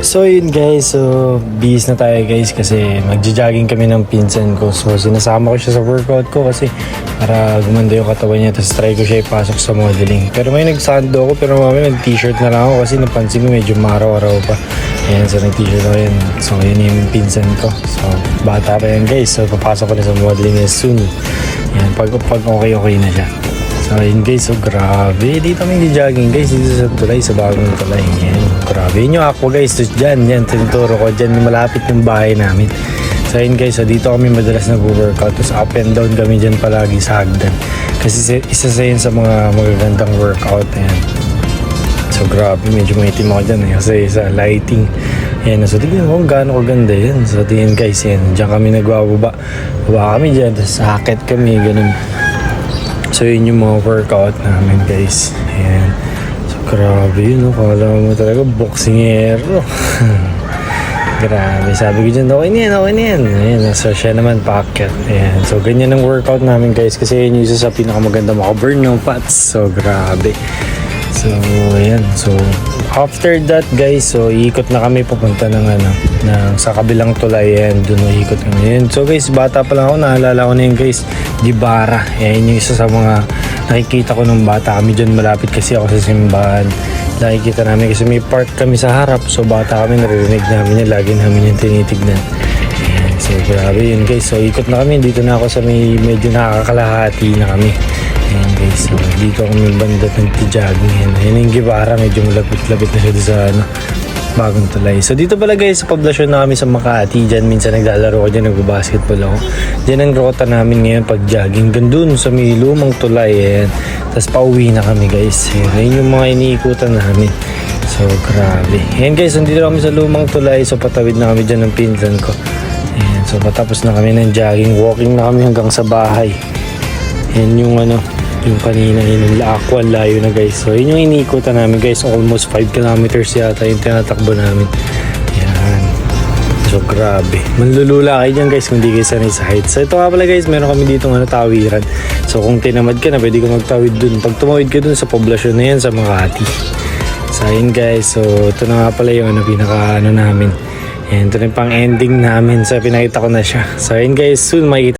So yun guys, so bis na tayo guys kasi magja-jogging kami ng pinsan ko. So sinasama ko siya sa workout ko kasi para gumanda yung katawan niya. Tapos try ko siya ipasok sa modeling. Pero may nagsando ako pero mamaya nag-t-shirt na lang ako kasi napansin ko medyo maraw-araw pa. Ayan, so nag-t-shirt ako yan. So yun yung pinsan ko. So bata pa yan guys. So papasok ko na sa modeling soon. Ayan, pag okay na siya. So yun guys, so grabe. Dito kami jogging guys, dito sa tulay, sa bagong tulay. Yan, grabe. Yun yung ako guys, so dyan, yan, tinuturo ko. Dyan, malapit yung bahay namin. So yun guys, so dito kami madalas nag-workout. Tapos up and down kami dyan palagi sa hagdan. Kasi isa sa yun sa mga magagandang workout. Yan. So grabe, medyo maitim ako dyan kasi sa lighting. Yan, so tignan mo kung gaano kaganda yan. So tignan guys, yan, dyan kami nagwababa. Baba kami dyan, tapos sakit kami, ganun. So yun yung mga workout namin guys. Ayan. So grabe yun, no? Kala mo talaga boxingero. Grabe, sabi ko dyan, okay na yan. Ayan, so siya naman paakyat. Ayan, so ganyan ang workout namin guys. Kasi yun yung isa sa pinakamaganda makaburn ng fats. So grabe. So ayan, so after that guys, so ikot na kami papunta ng sa kabilang tulay. Ayan, doon ikot kami. Ayan. So guys, bata pa lang ako, naalala ko na yun guys, Gibara. Ayan yung isa sa mga nakikita ko nung bata kami dyan, malapit kasi ako sa simbahan. Nakikita namin kasi may park kami sa harap. So bata kami, naririnig namin yan, lagi namin yung tinitignan. Ayan, so grabe yun guys. So ikot na kami, dito na ako sa may medyo nakakalahati na kami. Ayan guys, so dito kami banda nag-jogging. Ayan yung Gibara, medyo malapit-lapit na siya sa bagong tulay. So dito pala guys, sa poblasyon na kami sa Makati. Diyan minsan naglalaro ko dyan, nagbabasketball ako. Diyan ang rota namin ngayon pag jogging. Gandun sa may lumang tulay. Ayan. Tapos pauwi na kami guys. Ayan yung mga iniikutan namin. So grabe. Ayan guys, nandito kami sa lumang tulay. So patawid na kami dyan ng pinsan ko. Ayan. So patapos na kami ng jogging. Walking na kami hanggang sa bahay. Ayan yung yung kanina yung aqua, layo na guys. So yun yung iniikutan namin guys, almost 5 kilometers yata yung tinatakbo namin. Yan, so grabe, manlulula kayo dyan guys kung di kayo sanay sa height. So ito nga pala guys, meron kami dito tawiran. So kung tinamad ka na, pwede ka magtawid dun. Pag tumawid ka dun sa poblasyon na yan sa Makati. So yun guys, so ito na nga pala yung pinaka namin. Yan, ito na yung pang ending namin. So pinakita ko na siya. So yun guys, soon makikita